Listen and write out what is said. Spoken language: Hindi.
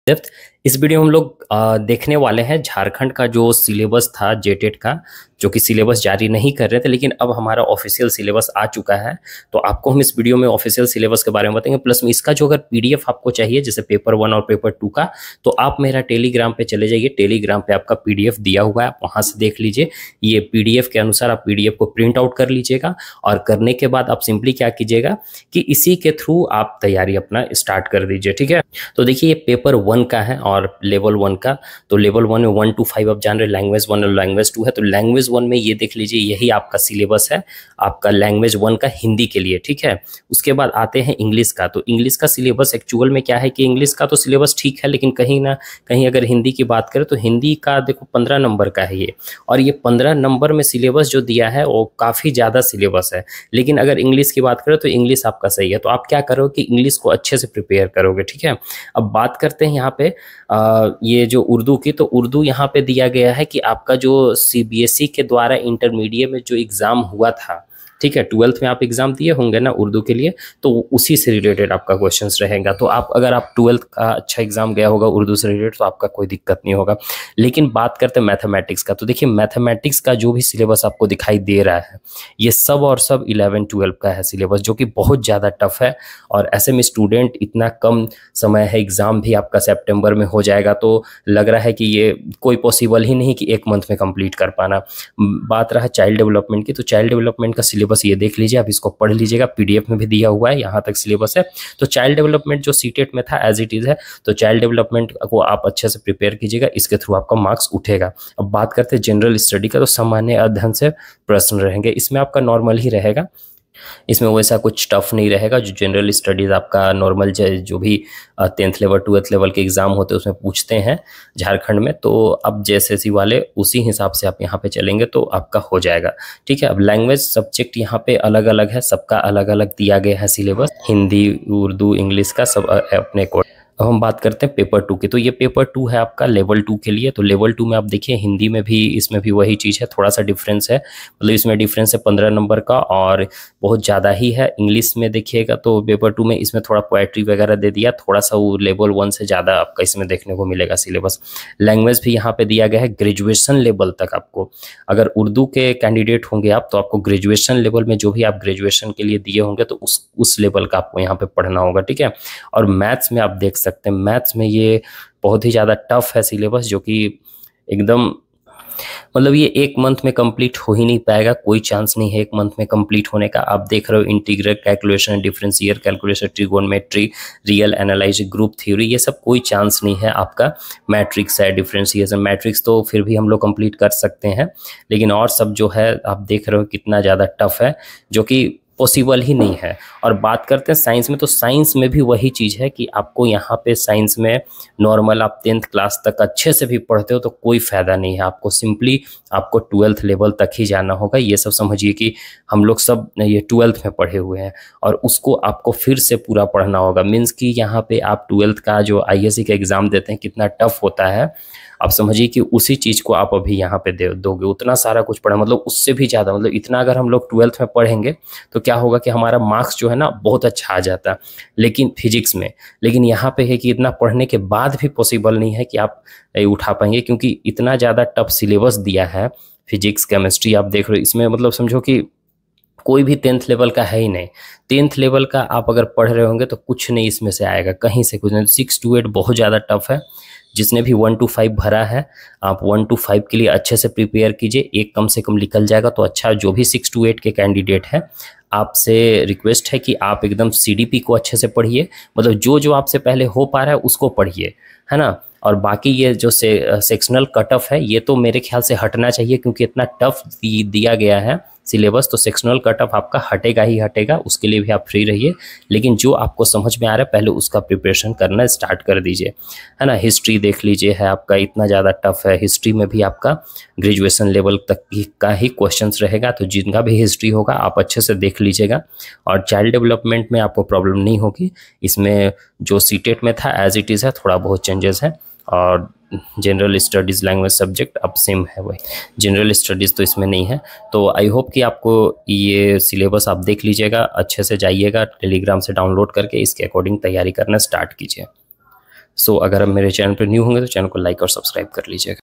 फिफ्थ इस वीडियो में हम लोग देखने वाले हैं झारखंड का जो सिलेबस था जेटेट का, जो कि सिलेबस जारी नहीं कर रहे थे, लेकिन अब हमारा ऑफिशियल सिलेबस आ चुका है। तो आपको हम इस वीडियो में ऑफिशियल सिलेबस के बारे में बताएंगे, प्लस में इसका जो अगर पीडीएफ आपको चाहिए जैसे पेपर 1 और पेपर 2 का, तो आप मेरा टेलीग्राम पे चले जाइए। टेलीग्राम पे आपका पीडीएफ दिया हुआ है, आप वहां से देख लीजिए। ये पीडीएफ के अनुसार आप पीडीएफ को प्रिंट आउट कर लीजिएगा और करने के बाद आप सिंपली क्या कीजिएगा कि इसी के थ्रू आप तैयारी अपना स्टार्ट कर दीजिए। ठीक है, तो देखिए ये पेपर 1 का है और लेवल 1 का। तो लेवल 1 में 1 to 5 आप जान रहे, लैंग्वेज 1 और लैंग्वेज 2 है। तो लैंग्वेज 1 में ये देख लीजिए, यही आपका सिलेबस है आपका लैंग्वेज 1 का हिंदी के लिए। ठीक है, उसके बाद आते हैं इंग्लिश का। तो इंग्लिश का सिलेबस एक्चुअल में क्या है कि इंग्लिश का तो सिलेबस ठीक है, लेकिन कहीं ना कहीं अगर हिंदी की बात करें तो हिंदी का देखो 15 नंबर का है ये, और ये 15 नंबर में सिलेबस जो दिया है वो काफ़ी ज़्यादा सिलेबस है। लेकिन अगर इंग्लिश की बात करें तो इंग्लिश आपका सही है। तो आप क्या करोगे कि इंग्लिश को अच्छे से प्रिपेयर करोगे। ठीक है, अब बात करते हैं यहाँ पे ये जो उर्दू की। तो उर्दू यहाँ पे दिया गया है कि आपका जो सीबीएसई के द्वारा इंटरमीडिएट में जो एग्ज़ाम हुआ था, ठीक है, 12th में आप एग्जाम दिए होंगे ना उर्दू के लिए, तो उसी से रिलेटेड आपका क्वेश्चंस रहेगा। तो आप अगर आप 12th का अच्छा एग्जाम गया होगा उर्दू से रिलेटेड तो आपका कोई दिक्कत नहीं होगा। लेकिन बात करते हैं मैथमेटिक्स का। तो देखिए मैथमेटिक्स का जो भी सिलेबस आपको दिखाई दे रहा है ये सब और सब 11-12 का है सिलेबस, जो कि बहुत ज़्यादा टफ है। और ऐसे में स्टूडेंट इतना कम समय है, एग्ज़ाम भी आपका सेप्टेम्बर में हो जाएगा, तो लग रहा है कि ये कोई पॉसिबल ही नहीं कि 1 मंथ में कंप्लीट कर पाना। बात रहा चाइल्ड डेवलपमेंट की, तो चाइल्ड डेवलपमेंट का सिलेबस ये देख लीजिए, आप इसको पढ़ लीजिएगा, पीडीएफ में भी दिया हुआ है, यहाँ तक सिलेबस है। तो चाइल्ड डेवलपमेंट जो सीटेट में था एज इट इज़ है। तो चाइल्ड डेवलपमेंट को आप अच्छे से प्रिपेयर कीजिएगा, इसके थ्रू आपका मार्क्स उठेगा। अब बात करते हैं जनरल स्टडी का। तो सामान्य अध्ययन से प्रश्न रहेंगे, इसमें आपका नॉर्मल ही रहेगा, इसमें वैसा कुछ टफ नहीं रहेगा। जो जनरल स्टडीज़ आपका नॉर्मल जो भी 10th लेवल 12th लेवल के एग्ज़ाम होते हैं उसमें पूछते हैं झारखंड में, तो अब जैसे वाले उसी हिसाब से आप यहाँ पे चलेंगे तो आपका हो जाएगा। ठीक है, अब लैंग्वेज सब्जेक्ट यहाँ पे अलग अलग है, सबका अलग अलग दिया गया है सिलेबस, हिंदी उर्दू इंग्लिश का सब अपने को। अब हम बात करते हैं पेपर 2 की। तो ये पेपर 2 है आपका लेवल 2 के लिए। तो लेवल 2 में आप देखिए हिंदी में भी इसमें भी वही चीज़ है, थोड़ा सा डिफरेंस है, मतलब इसमें डिफरेंस है 15 नंबर का और बहुत ज़्यादा ही है। इंग्लिश में देखिएगा तो पेपर 2 में इसमें थोड़ा पोएट्री वगैरह दे दिया, थोड़ा सा वो लेवल 1 से ज़्यादा आपका इसमें देखने को मिलेगा सिलेबस। लैंग्वेज भी यहाँ पे दिया गया है ग्रेजुएशन लेवल तक आपको। अगर उर्दू के कैंडिडेट होंगे आप तो आपको ग्रेजुएशन लेवल में जो भी आप ग्रेजुएशन के लिए दिए होंगे तो उस लेवल का आपको यहाँ पे पढ़ना होगा। ठीक है, और मैथ्स में आप देख सकते हैं, मैथ्स में ये बहुत ही ज़्यादा टफ है सिलेबस, जो कि एकदम मतलब ये 1 मंथ में कंप्लीट हो ही नहीं पाएगा, कोई चांस नहीं है 1 मंथ में कंप्लीट होने का। आप देख रहे हो integral calculation, differential calculation, trigonometry, real analyse, group theory, ये सब कोई चांस नहीं है आपका। मैट्रिक्स है, डिफरेंशिएशन, मैट्रिक्स तो फिर भी हम लोग कंप्लीट कर सकते हैं, लेकिन और सब जो है आप देख रहे हो कितना ज़्यादा टफ है, जो कि पॉसिबल ही नहीं है। और बात करते हैं साइंस में। तो साइंस में भी वही चीज़ है कि आपको यहाँ पे साइंस में नॉर्मल आप 10th क्लास तक अच्छे से भी पढ़ते हो तो कोई फ़ायदा नहीं है, आपको सिंपली आपको 12th लेवल तक ही जाना होगा। ये सब समझिए कि हम लोग सब ये 12th में पढ़े हुए हैं और उसको आपको फिर से पूरा पढ़ना होगा। मीन्स कि यहाँ पे आप 12th का जो आईएससी का एग्ज़ाम देते हैं कितना टफ होता है, आप समझिए कि उसी चीज़ को आप अभी यहाँ पे दोगे। उतना सारा कुछ पढ़ा, मतलब उससे भी ज़्यादा, मतलब इतना अगर हम लोग 12th में पढ़ेंगे तो क्या होगा कि हमारा मार्क्स जो है ना बहुत अच्छा आ जाता, लेकिन फिजिक्स में। लेकिन यहाँ पे है कि इतना पढ़ने के बाद भी पॉसिबल नहीं है कि आप उठा पाएंगे, क्योंकि इतना ज़्यादा टफ सिलेबस दिया है। फिजिक्स केमिस्ट्री आप देख रहे हो, इसमें मतलब समझो कि कोई भी 10th लेवल का है ही नहीं। 10th लेवल का आप अगर पढ़ रहे होंगे तो कुछ नहीं इसमें से आएगा, कहीं से कुछ नहीं। 6 to 8 बहुत ज़्यादा टफ है। जिसने भी 1 to 5 भरा है आप 1 to 5 के लिए अच्छे से प्रिपेयर कीजिए, एक कम से कम निकल जाएगा तो अच्छा। जो भी 6 to 8 के कैंडिडेट हैं आपसे रिक्वेस्ट है कि आप एकदम सीडीपी को अच्छे से पढ़िए, मतलब जो आपसे पहले हो पा रहा है उसको पढ़िए, है ना। और बाकी ये जो सेक्शनल कट ऑफ है ये तो मेरे ख्याल से हटना चाहिए, क्योंकि इतना टफ दिया गया है सिलेबस, तो सेक्शनल कट ऑफ आपका हटेगा ही हटेगा, उसके लिए भी आप फ्री रहिए। लेकिन जो आपको समझ में आ रहा है पहले उसका प्रिपरेशन करना स्टार्ट कर दीजिए, है ना। हिस्ट्री देख लीजिए, है आपका इतना ज़्यादा टफ है, हिस्ट्री में भी आपका ग्रेजुएशन लेवल तक का ही क्वेश्चंस रहेगा, तो जिनका भी हिस्ट्री होगा आप अच्छे से देख लीजिएगा। और चाइल्ड डेवलपमेंट में आपको प्रॉब्लम नहीं होगी, इसमें जो सीटेट में था एज इट इज़ है, थोड़ा बहुत चेंजेस है। और जनरल स्टडीज़ लैंग्वेज सब्जेक्ट अब सेम है, वही जनरल स्टडीज़ तो इसमें नहीं है। तो आई होप कि आपको ये सिलेबस आप देख लीजिएगा, अच्छे से जाइएगा टेलीग्राम से डाउनलोड करके इसके अकॉर्डिंग तैयारी करना स्टार्ट कीजिए। सो अगर आप मेरे चैनल पर न्यू होंगे तो चैनल को लाइक और सब्सक्राइब कर लीजिएगा।